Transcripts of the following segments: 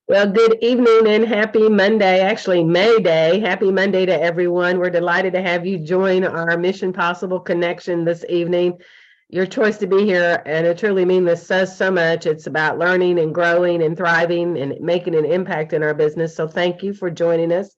Well, good evening and happy Monday, actually May Day. Happy Monday to everyone. We're delighted to have you join our Mission Possible connection this evening. Your choice to be here, and I truly mean this, says so much. It's about learning and growing and thriving and making an impact in our business. So thank you for joining us.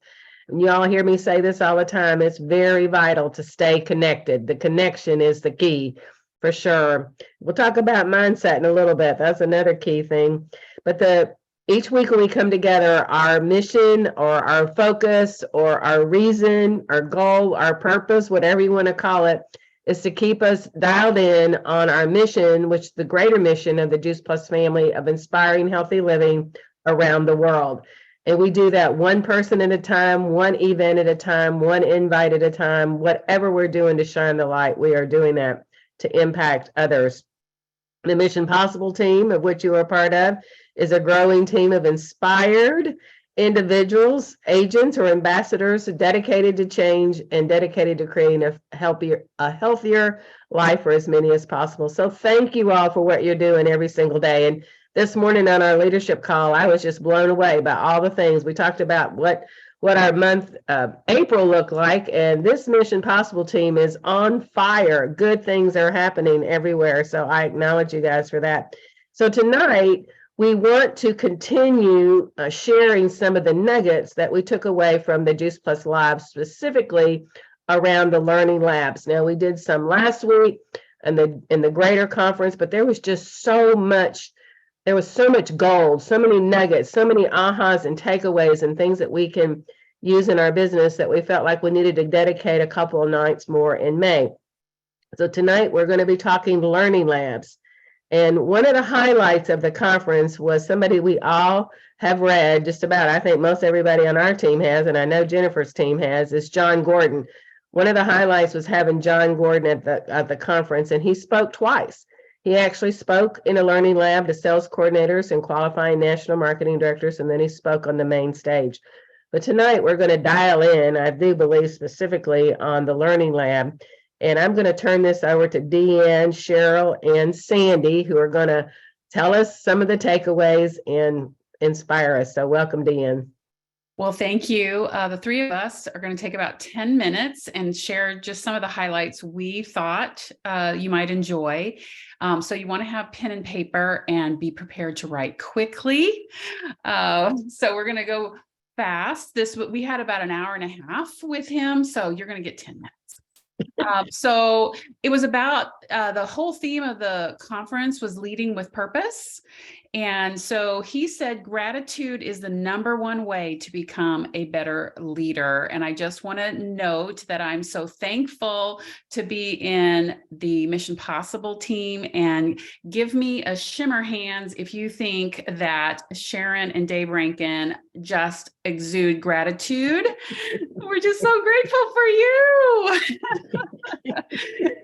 And you all hear me say this all the time. It's very vital to stay connected. The connection is the key for sure. We'll talk about mindset in a little bit. That's another key thing. But the each week when we come together, our mission or our focus or our reason, our goal, our purpose, whatever you want to call it, is to keep us dialed in on our mission, which is the greater mission of the Juice Plus family of inspiring healthy living around the world. And we do that one person at a time, one event at a time, one invite at a time, whatever we're doing to shine the light, we are doing that to impact others. The Mission Possible team, of which you are part of, is a growing team of inspired individuals, agents, or ambassadors dedicated to change and dedicated to creating a healthier life for as many as possible. So thank you all for what you're doing every single day. And this morning on our leadership call, I was just blown away by all the things we talked about, what our month April looked like. And this Mission Possible team is on fire. Good things are happening everywhere. So I acknowledge you guys for that. So tonight, we want to continue sharing some of the nuggets that we took away from the Juice Plus Live, specifically around the learning labs. Now, we did some last week in the greater conference, but there was just so much. There was so much gold, so many nuggets, so many ahas and takeaways and things that we can use in our business that we felt like we needed to dedicate a couple of nights more in May. So tonight we're going to be talking learning labs. And one of the highlights of the conference was somebody we all have read, just about, I think most everybody on our team has, and I know Jennifer's team has, is John Gordon. One of the highlights was having John Gordon at the conference, and he spoke twice. He actually spoke in a learning lab to sales coordinators and qualifying national marketing directors, and then he spoke on the main stage. But tonight we're going to dial in, I do believe, specifically on the learning lab. And I'm going to turn this over to Deanne, Cheryl, and Sandy, who are going to tell us some of the takeaways and inspire us. So welcome, Deanne. Well, thank you. The three of us are going to take about 10 minutes and share just some of the highlights we thought you might enjoy. So you want to have pen and paper and be prepared to write quickly. So we're going to go fast. We had about an hour and a half with him, so you're going to get 10 minutes. So it was about the whole theme of the conference was leading with purpose. And so he said, gratitude is the number one way to become a better leader. And I just want to note that I'm so thankful to be in the Mission Possible team, and give me a shimmer hands if you think that Sharon and Dave Rankin just exude gratitude. We're just so grateful for you.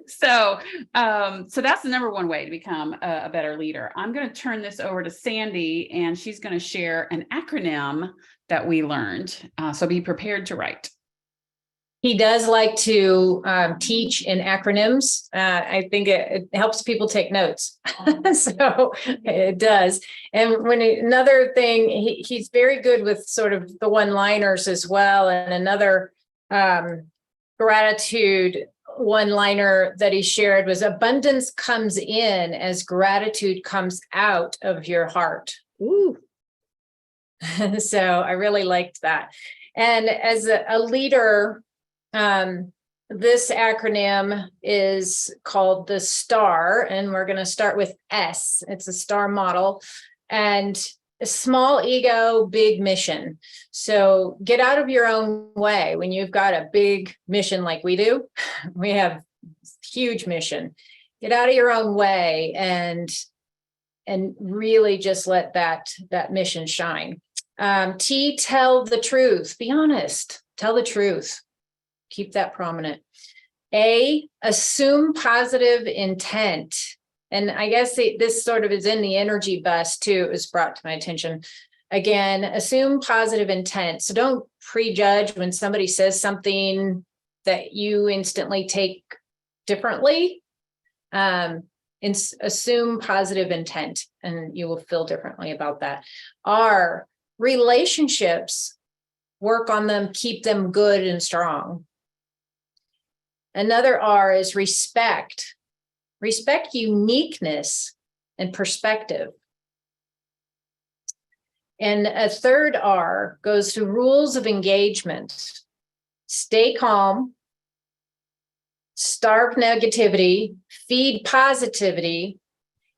So that's the number one way to become a better leader. I'm going to turn this over to Sandy, and she's going to share an acronym that we learned. So be prepared to write. He does like to teach in acronyms. I think it helps people take notes. So it does. And another thing, he's very good with sort of the one-liners as well. And another gratitude one-liner that he shared was, abundance comes in as gratitude comes out of your heart. Ooh. So I really liked that. And as a leader, this acronym is called the STAR, and we're going to start with S. It's a STAR model, and a small ego, big mission. So get out of your own way. When you've got a big mission like we do, we have huge mission. Get out of your own way and really just let that mission shine. T, tell the truth. Be honest. Tell the truth. Keep that prominent. A, assume positive intent. And I guess this sort of is in the energy bus too. It was brought to my attention. Again, assume positive intent. So don't prejudge when somebody says something that you instantly take differently. Assume positive intent, and you will feel differently about that. R, relationships, work on them, keep them good and strong. Another R is respect. Respect uniqueness and perspective. And a third R goes to rules of engagement. Stay calm, starve negativity, feed positivity,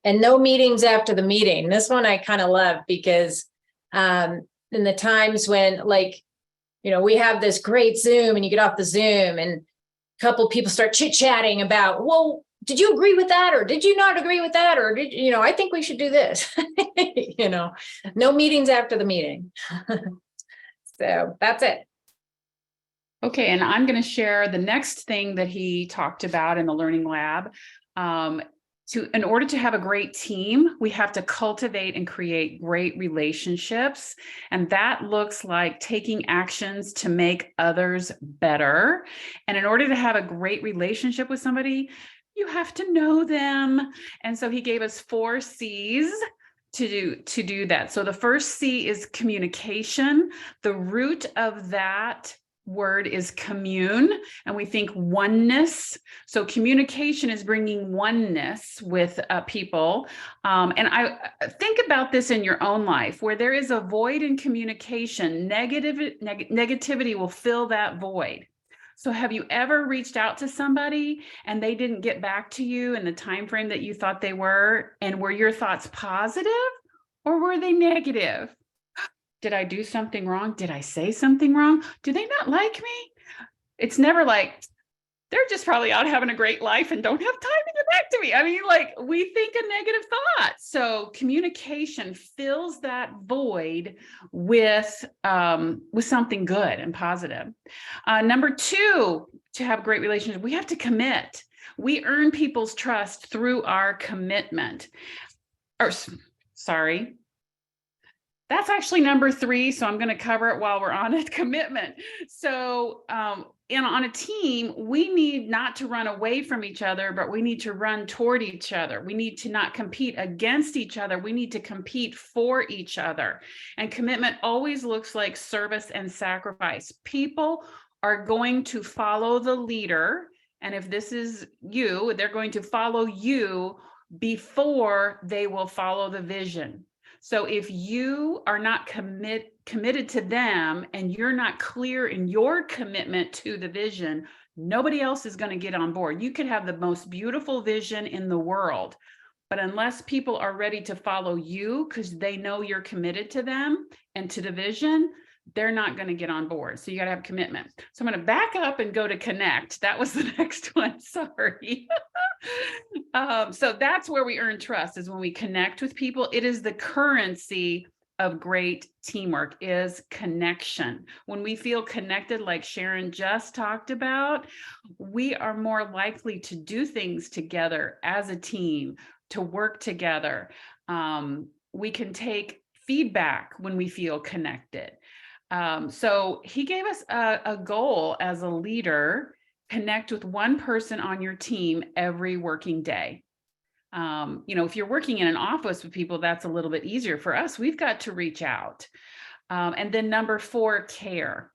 and no meetings after the meeting. This one I kind of love because in the times when, like, we have this great Zoom and you get off the Zoom and a couple people start chit-chatting about, well, did you agree with that? Or did you not agree with that? Or did I think we should do this. No meetings after the meeting. So that's it. Okay, and I'm going to share the next thing that he talked about in the Learning Lab. In order to have a great team, we have to cultivate and create great relationships. And that looks like taking actions to make others better. And in order to have a great relationship with somebody, you have to know them. And so he gave us 4 C's to do that. So the first C is communication. The root of that word is commune, and we think oneness. So communication is bringing oneness with people. And I think about this in your own life, where there is a void in communication, negativity will fill that void. So have you ever reached out to somebody and they didn't get back to you in the time frame that you thought they were? And were your thoughts positive or were they negative? Did I do something wrong? Did I say something wrong? Do they not like me? It's never like, they're just probably out having a great life and don't have time to get back to me. I mean, like, we think a negative thought. So communication fills that void with something good and positive. Number 2, to have great relationships, we have to commit. We earn people's trust through our commitment. That's actually number 3, so I'm going to cover it while we're on it, commitment. So on a team, we need not to run away from each other, but we need to run toward each other. We need to not compete against each other. We need to compete for each other. And commitment always looks like service and sacrifice. People are going to follow the leader. And if this is you, they're going to follow you before they will follow the vision. So if you are not committed to them and you're not clear in your commitment to the vision, nobody else is going to get on board. You could have the most beautiful vision in the world, but unless people are ready to follow you because they know you're committed to them and to the vision, they're not going to get on board. So you got to have commitment. So I'm going to back up and go to connect. That was the next one. Sorry. So that's where we earn trust, is when we connect with people. It is the currency of great teamwork, is connection. When we feel connected, like Sharon just talked about, we are more likely to do things together as a team, to work together. We can take feedback when we feel connected. So he gave us a goal as a leader: connect with one person on your team every working day. If you're working in an office with people, that's a little bit easier. For us, we've got to reach out. And then number 4, care.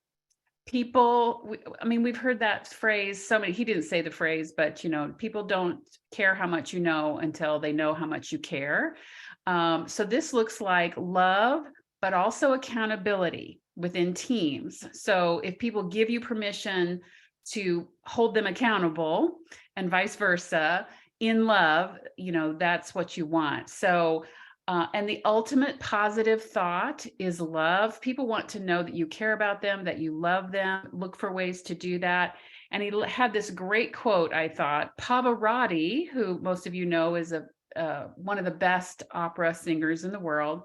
People, we've heard that phrase so many. He didn't say the phrase, but people don't care how much you know until they know how much you care. So this looks like love, but also accountability within teams. So if people give you permission to hold them accountable and vice versa, in love, that's what you want. So, and the ultimate positive thought is love. People want to know that you care about them, that you love them. Look for ways to do that. And he had this great quote, I thought. Pavarotti, who most of you know is one of the best opera singers in the world,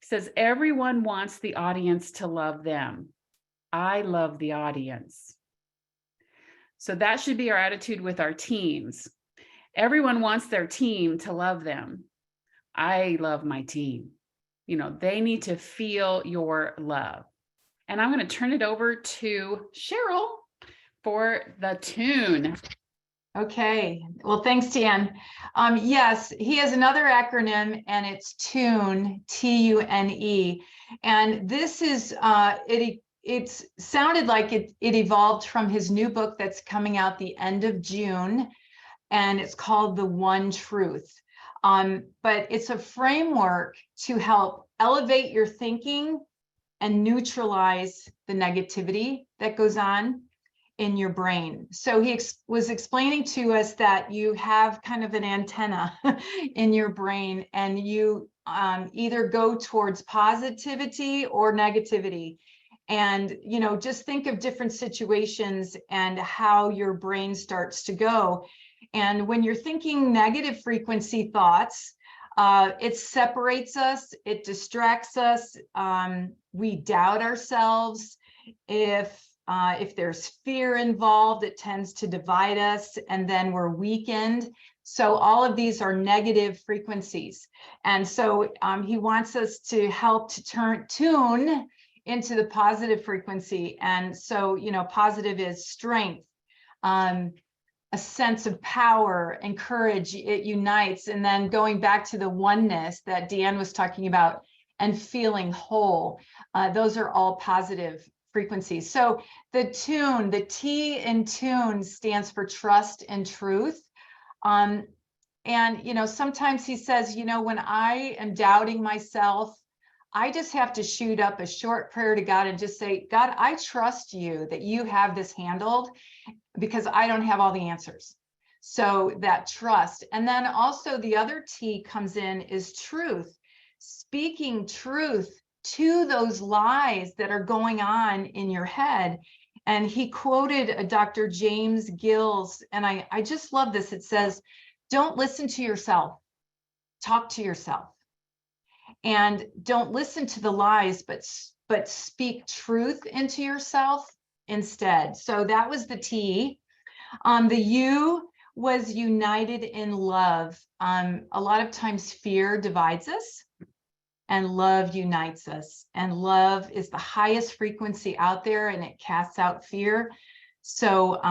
says, everyone wants the audience to love them. I love the audience. So that should be our attitude with our teams. Everyone wants their team to love them. I love my team. They need to feel your love. And I'm going to turn it over to Cheryl for the tune. Okay, well, thanks, Dan. Yes, he has another acronym and it's TUNE, T-U-N-E. And this is, it's sounded like it evolved from his new book that's coming out the end of June, and it's called The One Truth. But it's a framework to help elevate your thinking and neutralize the negativity that goes on in your brain. So he was explaining to us that you have kind of an antenna in your brain, and you either go towards positivity or negativity. And, you know, just think of different situations and how your brain starts to go. And when you're thinking negative frequency thoughts, it separates us, it distracts us, we doubt ourselves. If there's fear involved, it tends to divide us, and then we're weakened. So all of these are negative frequencies. And so he wants us to help to tune into the positive frequency. And so, you know, positive is strength, a sense of power and courage, it unites. And then going back to the oneness that Deanne was talking about and feeling whole, those are all positive frequencies. So the tune, the T in tune stands for trust and truth. And, you know, sometimes he says, you know, when I am doubting myself, I just have to shoot up a short prayer to God and just say, God, I trust you that you have this handled, because I don't have all the answers. So that trust. And then also the other T comes in is truth, speaking truth to those lies that are going on in your head. And he quoted a Dr. James Gills, and I just love this. It says, don't listen to yourself, talk to yourself. And don't listen to the lies, but speak truth into yourself instead. So that was the T. The U was united in love. A lot of times fear divides us and love unites us. And love is the highest frequency out there, and it casts out fear. So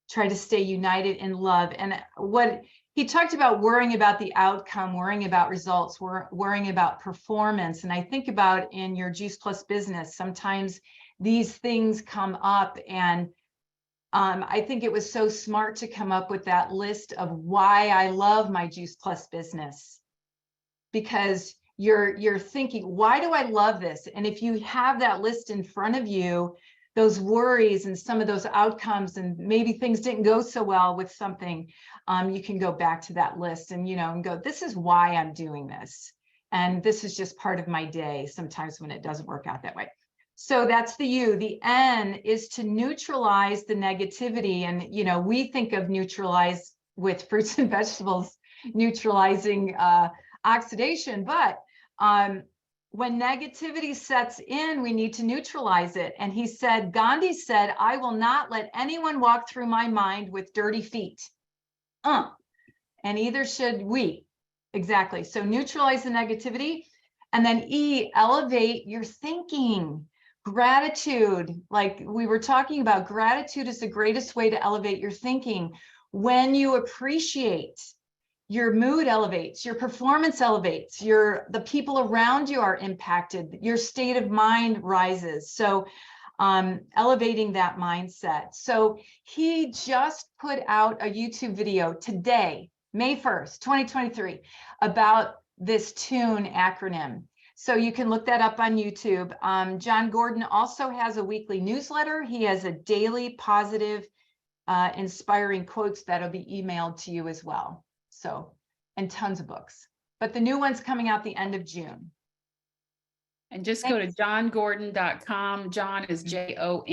try to stay united in love. And what he talked about, worrying about the outcome, worrying about results, worrying about performance. And I think about in your Juice Plus business, sometimes these things come up, and I think it was so smart to come up with that list of why I love my Juice Plus business, because you're thinking, why do I love this? And if you have that list in front of you, those worries and some of those outcomes, and maybe things didn't go so well with something, you can go back to that list and, you know, and go, this is why I'm doing this. And this is just part of my day sometimes when it doesn't work out that way. So that's the U. The N is to neutralize the negativity. And, you know, we think of neutralize with fruits and vegetables, neutralizing oxidation, but when negativity sets in, we need to neutralize it. And he said, Gandhi said, I will not let anyone walk through my mind with dirty feet. And either should we. Exactly. So neutralize the negativity. And then E, elevate your thinking. Gratitude, like we were talking about, gratitude is the greatest way to elevate your thinking. When you appreciate, your mood elevates, your performance elevates, the people around you are impacted, your state of mind rises. So elevating that mindset. So he just put out a YouTube video today, May 1st, 2023, about this TUNE acronym. So you can look that up on YouTube. John Gordon also has a weekly newsletter. He has a daily positive, inspiring quotes that'll be emailed to you as well. So, and tons of books. But the new one's coming out the end of June. And just go to johngordon.com. John is Jon,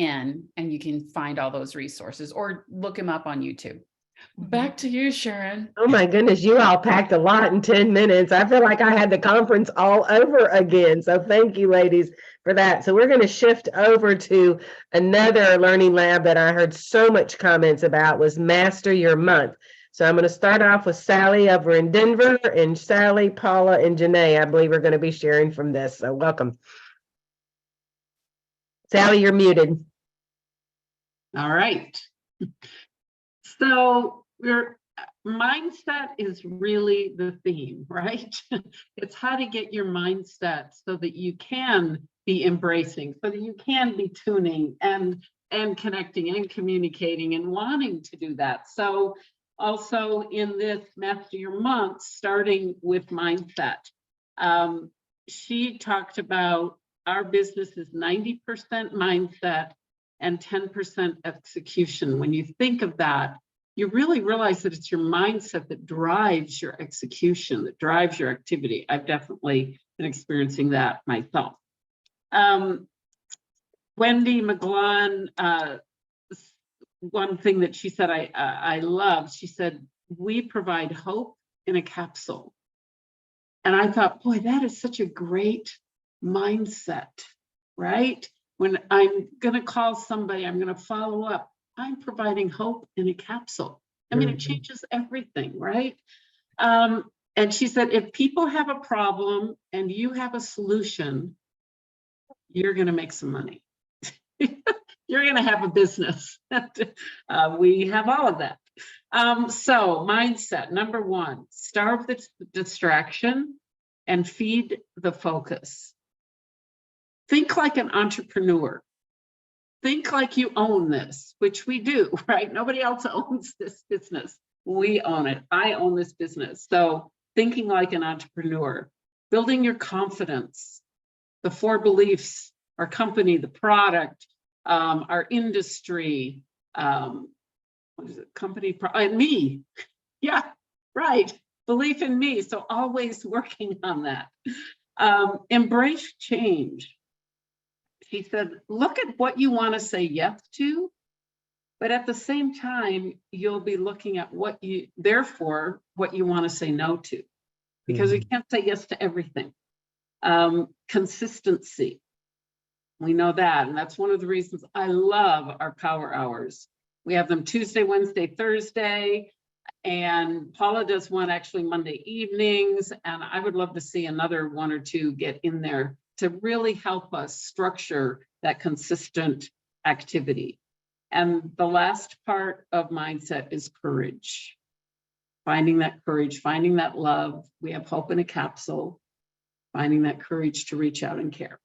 and you can find all those resources or look him up on YouTube. Back to you, Sharon. Oh my goodness, you all packed a lot in 10 minutes. I feel like I had the conference all over again. So thank you, ladies, for that. So we're going to shift over to another learning lab that I heard so much comments about, was Master Your Month. So I'm going to start off with Sally over in Denver, and Sally, Paula, and Janae, I believe, are going to be sharing from this. So welcome. Sally, you're muted. All right. So your mindset is really the theme, right? It's how to get your mindset so that you can be embracing, so that you can be tuning and connecting and communicating and wanting to do that. So also in this Master Your Month, starting with mindset, she talked about our business is 90% mindset and 10% execution. When you think of that, you really realize that it's your mindset that drives your execution, that drives your activity. I've definitely been experiencing that myself. Wendy McGlon, one thing that she said I loved, she said, we provide hope in a capsule. And I thought, boy, that is such a great mindset, right? When I'm going to call somebody, I'm going to follow up. I'm providing hope in a capsule. I mean, it changes everything, right? And she said, if people have a problem and you have a solution, you're going to make some money. You're going to have a business. We have all of that. So mindset, number one, starve the distraction and feed the focus. Think like an entrepreneur. Think like you own this, which we do, right? Nobody else owns this business. We own it. I own this business. So thinking like an entrepreneur, building your confidence, the 4 beliefs, our company, the product, our industry, what is it? Company, me. Yeah, right. Belief in me. So always working on that. Embrace change. She said, look at what you want to say yes to, but at the same time, you'll be looking at what you want to say no to, because we can't say yes to everything. Consistency. We know that, and that's one of the reasons I love our power hours. We have them Tuesday, Wednesday, Thursday, and Paula does one actually Monday evenings, and I would love to see another 1 or 2 get in there to really help us structure that consistent activity. And the last part of mindset is courage. Finding that courage, finding that love. We have hope in a capsule, finding that courage to reach out and care.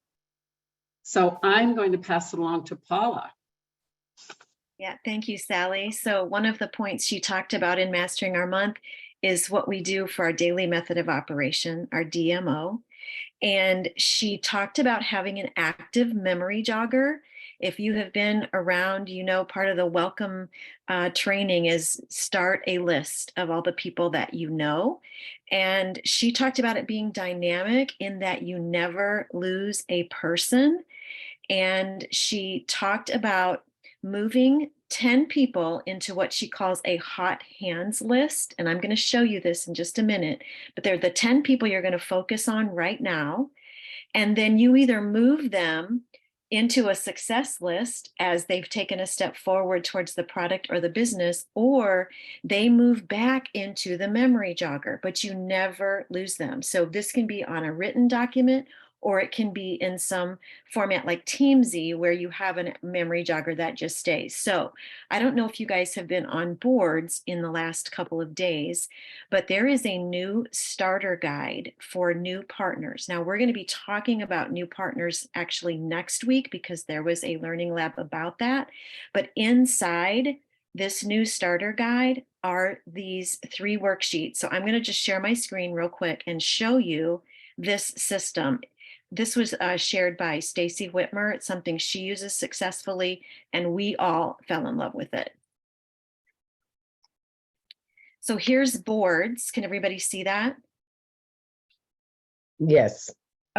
So I'm going to pass it along to Paula. Yeah, thank you, Sally. So one of the points she talked about in Mastering Our Month is what we do for our daily method of operation, our DMO. And she talked about having an active memory jogger. If you have been around, you know, part of the welcome training is start a list of all the people that you know. And she talked about it being dynamic in that you never lose a person. And she talked about moving 10 people into what she calls a hot hands list. And I'm going to show you this in just a minute, but they're the 10 people you're going to focus on right now. And then you either move them into a success list as they've taken a step forward towards the product or the business, or they move back into the memory jogger, but you never lose them. So this can be on a written document, or it can be in some format like Teamsy where you have a memory jogger that just stays. So I don't know if you guys have been on boards in the last couple of days, but there is a new starter guide for new partners. Now we're going to be talking about new partners actually next week because there was a learning lab about that. But inside this new starter guide are these 3 worksheets. So I'm going to just share my screen real quick and show you this system. This was shared by Stacy Whitmer. It's something she uses successfully, and we all fell in love with it. So here's boards. Can everybody see that? Yes.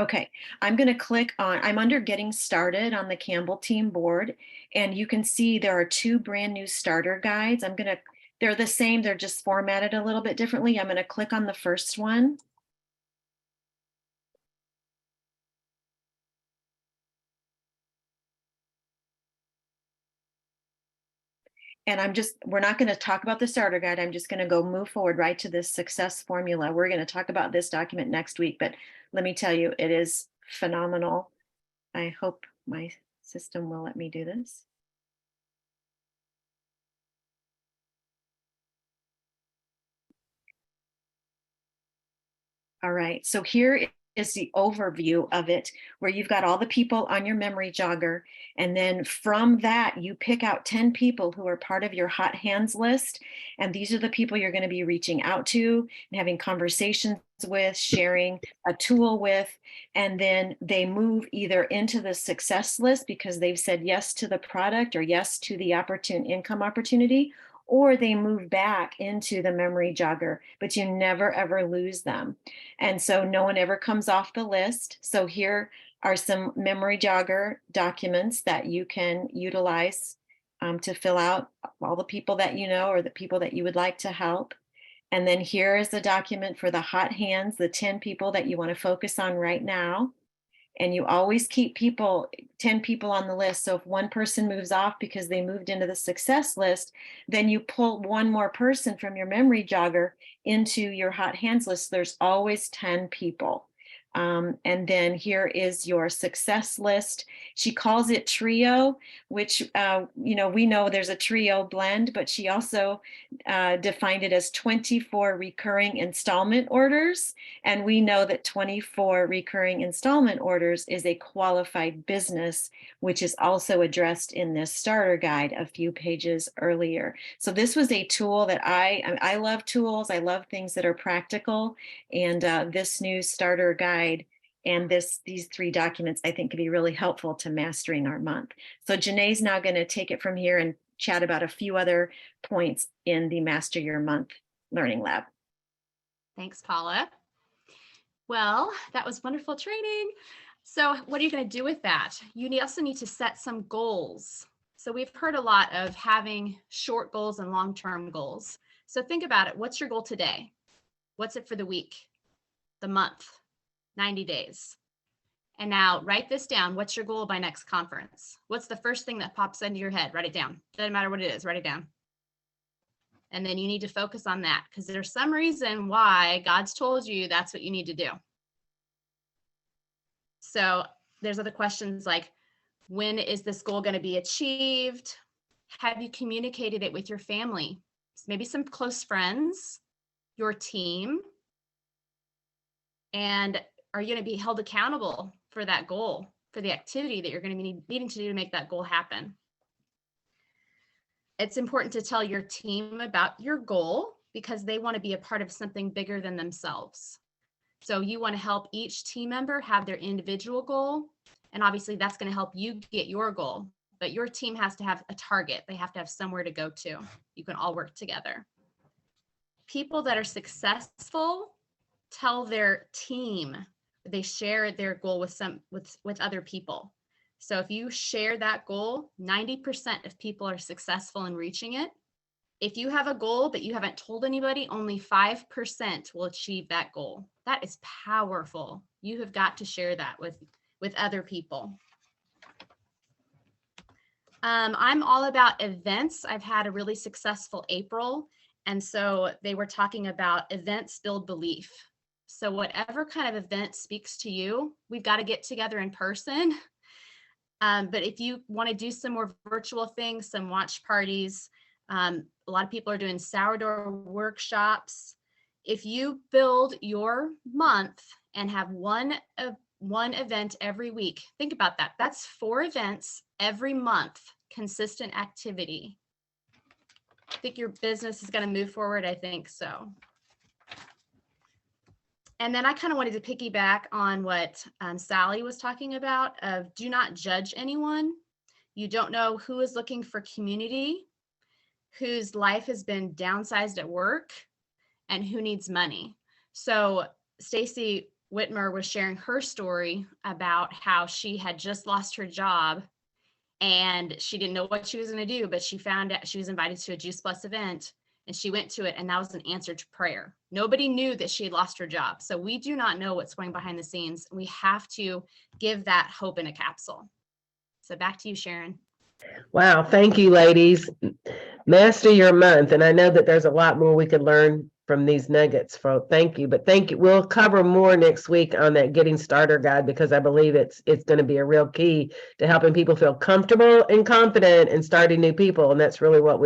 Okay, I'm going to click on, I'm under Getting Started on the Campbell Team board, and you can see there are 2 brand new starter guides. They're the same, they're just formatted a little bit differently. I'm going to click on the first one. And we're not going to talk about the starter guide. I'm just going to go move forward right to this success formula. We're going to talk about this document next week, but let me tell you, it is phenomenal. I hope my system will let me do this. All right, so here is the overview of it, where you've got all the people on your memory jogger. And then from that, you pick out 10 people who are part of your hot hands list. And these are the people you're going to be reaching out to and having conversations with, sharing a tool with. And then they move either into the success list because they've said yes to the product or yes to the income opportunity, or they move back into the memory jogger, but you never ever lose them. And so no one ever comes off the list. So here are some memory jogger documents that you can utilize to fill out all the people that you know or the people that you would like to help. And then here is the document for the hot hands, the 10 people that you want to focus on right now. And you always keep 10 people on the list. So if one person moves off because they moved into the success list, then you pull one more person from your memory jogger into your hot hands list. There's always 10 people. And then here is your success list. She calls it trio, which, we know there's a trio blend, but she also defined it as 24 recurring installment orders. And we know that 24 recurring installment orders is a qualified business, which is also addressed in this starter guide a few pages earlier. So this was a tool that I love tools. I love things that are practical. And this new starter guide and these 3 documents, I think, can be really helpful to mastering our month. So Janae's now going to take it from here and chat about a few other points in the Master Your Month Learning Lab. Thanks, Paula. Well, that was wonderful training. So what are you going to do with that? You also need to set some goals. So we've heard a lot of having short goals and long-term goals. So think about it. What's your goal today? What's it for the week, the month, 90 days? And now write this down. What's your goal by next conference? What's the first thing that pops into your head? Write it down. Doesn't matter what it is, write it down. And then you need to focus on that because there's some reason why God's told you that's what you need to do. So there's other questions like, when is this goal going to be achieved? Have you communicated it with your family? Maybe some close friends, your team? And are you going to be held accountable for that goal, for the activity that you're going to be needing to do to make that goal happen? It's important to tell your team about your goal because they want to be a part of something bigger than themselves. So you want to help each team member have their individual goal. And obviously that's going to help you get your goal, but your team has to have a target. They have to have somewhere to go to. You can all work together. People that are successful tell their team, they share their goal with other people. So if you share that goal, 90% of people are successful in reaching it. If you have a goal but you haven't told anybody, only 5% will achieve that goal. That is powerful. You have got to share that with other people. I'm all about events. I've had a really successful April. And so they were talking about events build belief. So whatever kind of event speaks to you, we've got to get together in person. But if you want to do some more virtual things, some watch parties, a lot of people are doing sourdough workshops. If you build your month and have one event every week, think about that. That's 4 events every month, consistent activity. I think your business is going to move forward. I think so. And then I kind of wanted to piggyback on what Sally was talking about of do not judge anyone. You don't know who is looking for community, whose life has been downsized at work, and who needs money. So Stacy Whitmer was sharing her story about how she had just lost her job and she didn't know what she was going to do, but she found out she was invited to a Juice Plus event and she went to it, and that was an answer to prayer. Nobody knew that she had lost her job. So we do not know what's going behind the scenes. We have to give that hope in a capsule. So back to you, Sharon. Wow, thank you, ladies. Master your month. And I know that there's a lot more we could learn from these nuggets. Thank you. But thank you. We'll cover more next week on that getting starter guide, because I believe it's going to be a real key to helping people feel comfortable and confident in starting new people. And that's really what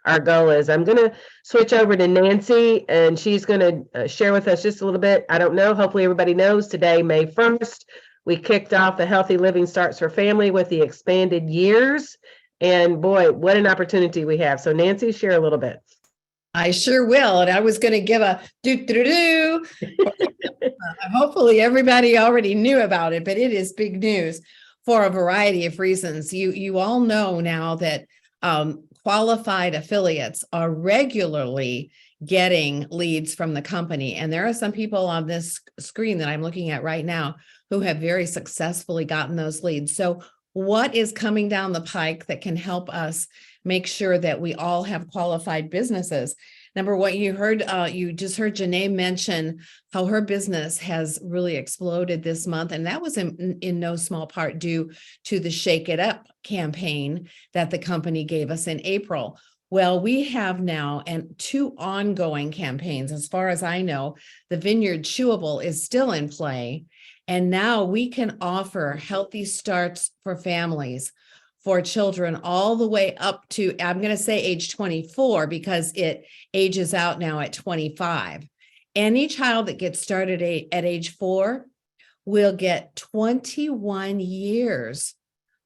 our goal is. I'm going to switch over to Nancy, and she's going to share with us just a little bit. I don't know. Hopefully everybody knows today, May 1st, we kicked off the Healthy Living Starts for Family with the expanded years. And boy, what an opportunity we have. So Nancy, share a little bit. I sure will. And I was going to give a do. Hopefully everybody already knew about it, but it is big news for a variety of reasons. You all know now that qualified affiliates are regularly getting leads from the company. And there are some people on this screen that I'm looking at right now who have very successfully gotten those leads. So what is coming down the pike that can help us make sure that we all have qualified businesses? Number one, you just heard Janae mention how her business has really exploded this month. And that was in no small part due to the Shake It Up campaign that the company gave us in April. Well, we have now two ongoing campaigns. As far as I know, the Vineyard Chewable is still in play. And now we can offer healthy starts for families for children all the way up to, I'm going to say age 24, because it ages out now at 25. Any child that gets started at age 4 will get 21 years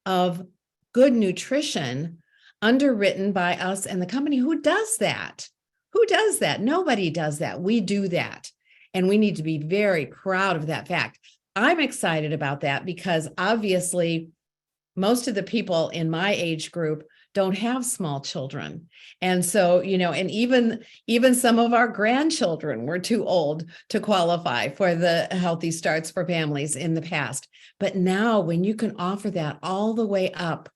of good nutrition underwritten by us and the company. Who does that? Who does that? Nobody does that. We do that. And we need to be very proud of that fact. I'm excited about that because obviously most of the people in my age group don't have small children. And so, and even some of our grandchildren were too old to qualify for the Healthy Starts for Families in the past. But now when you can offer that all the way up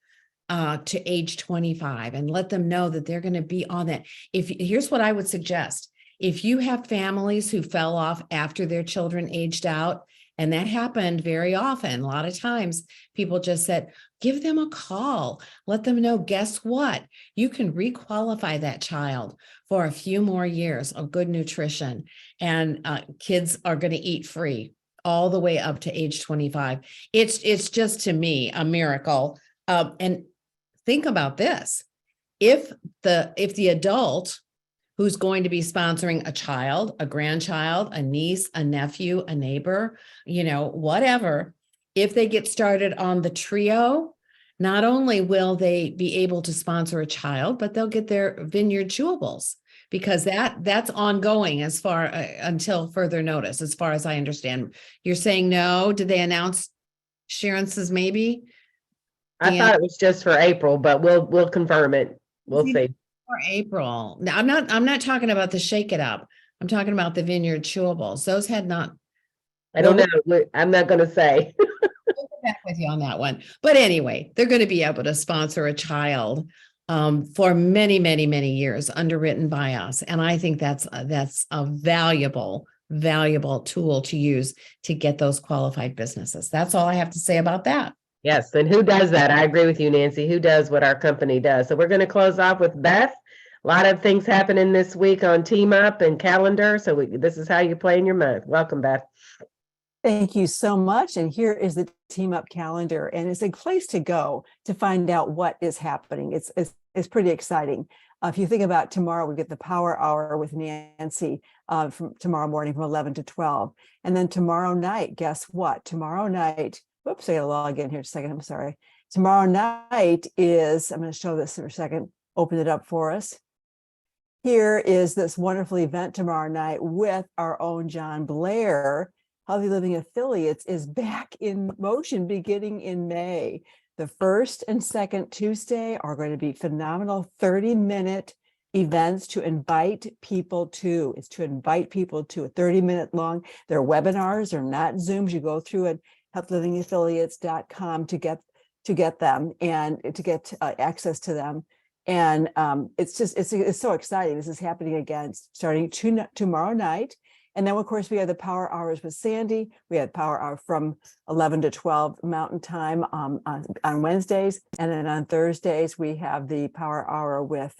to age 25 and let them know that they're going to be on that. Here's what I would suggest. If you have families who fell off after their children aged out, and that happened very often. A lot of times people just said, give them a call. Let them know, guess what? You can requalify that child for a few more years of good nutrition. And kids are going to eat free all the way up to age 25. It's just, to me, a miracle. And think about this. If the adult who's going to be sponsoring a child, a grandchild, a niece, a nephew, a neighbor, whatever, if they get started on the trio, not only will they be able to sponsor a child, but they'll get their Vineyard Chewables, because that's ongoing until further notice, as far as I understand. You're saying no? Did they announce? Sharon says maybe. I thought it was just for April, but we'll confirm it. We'll see. For April. Now, I'm not talking about the Shake It Up. I'm talking about the Vineyard Chewables. Those had not. I don't know. I'm not going to say. We'll get back with you on that one. But anyway, they're going to be able to sponsor a child for many, many, many years, underwritten by us. And I think that's a valuable tool to use to get those qualified businesses. That's all I have to say about that. Yes, and who does that? I agree with you, Nancy. Who does what our company does? So we're going to close off with Beth. A lot of things happening this week on Team Up and calendar. So this is how you plan your month. Welcome, Beth. Thank you so much. And here is the Team Up calendar, and it's a place to go to find out what is happening. It's pretty exciting. If you think about tomorrow, we get the Power Hour with Nancy from tomorrow morning from 11 to 12. And then tomorrow night, guess what? Tomorrow night, whoops, I gotta log in here a second. I'm sorry. Tomorrow night is, I'm going to show this for a second, open it up for us. Here is this wonderful event tomorrow night with our own John Blair. Healthy Living Affiliates is back in motion beginning in May. The first and second Tuesday are going to be phenomenal 30-minute events to invite people to. It's to invite people to a 30-minute long. They're webinars, they're not Zooms. You go through it. healthylivingaffiliates.com to get them and to get access to them. And it's so exciting. This is happening again, starting tomorrow night. And then, of course, we have the Power Hours with Sandy. We have Power Hour from 11 to 12 Mountain Time on Wednesdays. And then on Thursdays, we have the Power Hour with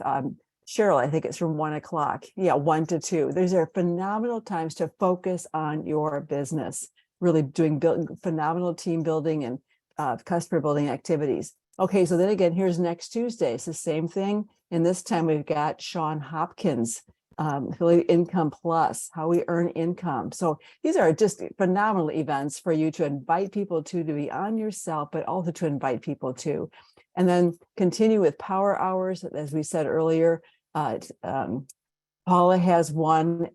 Cheryl, I think it's from 1 o'clock. Yeah, 1 to 2. These are phenomenal times to focus on your business, really doing phenomenal team building and customer building activities. Okay, so then again, here's next Tuesday. It's the same thing. And this time we've got Sean Hopkins, Affiliate Income Plus, how we earn income. So these are just phenomenal events for you to invite people to be on yourself, but also to invite people to. And then continue with power hours, as we said earlier. Paula has one.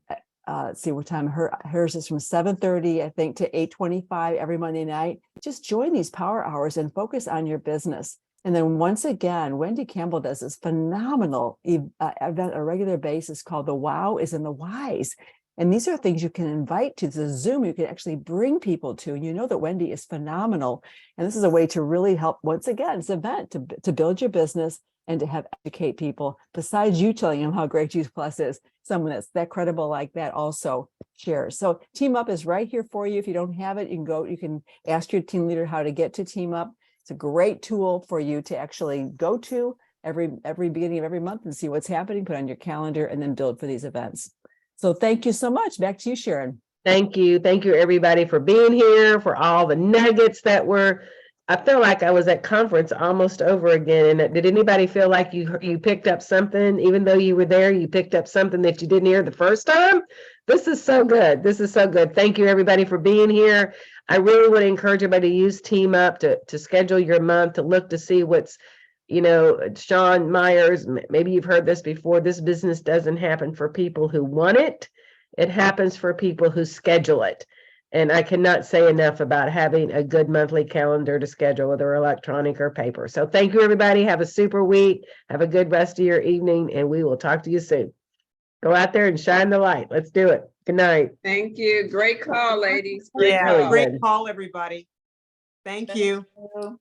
Let's see what time hers is, from 7:30, I think, to 8:25 every Monday night. Just join these power hours and focus on your business. And then once again, Wendy Campbell does this phenomenal event on a regular basis called The Wow is in the Wise. And these are things you can invite to the Zoom. You can actually bring people to. And you know that Wendy is phenomenal. And this is a way to really help, once again, it's an event to build your business and to have educate people. Besides you telling them how great Juice Plus is, someone that's that credible like that also shares. So Team Up is right here for you. If you don't have it, you can ask your team leader how to get to Team Up. It's a great tool for you to actually go to every beginning of every month and see what's happening, put on your calendar, and then build for these events. So thank you so much. Back to you, Sharon. Thank you. Thank you, everybody, for being here, for all the nuggets that were. I feel like I was at conference almost over again. And did anybody feel like you picked up something, even though you were there, you picked up something that you didn't hear the first time? This is so good. This is so good. Thank you, everybody, for being here. I really want to encourage everybody to use Team Up to schedule your month, to look to see what's, Sean Myers, maybe you've heard this before. This business doesn't happen for people who want it. It happens for people who schedule it. And I cannot say enough about having a good monthly calendar to schedule, whether electronic or paper. So thank you, everybody. Have a super week. Have a good rest of your evening, and we will talk to you soon. Go out there and shine the light. Let's do it. Good night. Thank you. Great call, ladies. Yeah, Great call. great Great call, everybody. Thank you. you.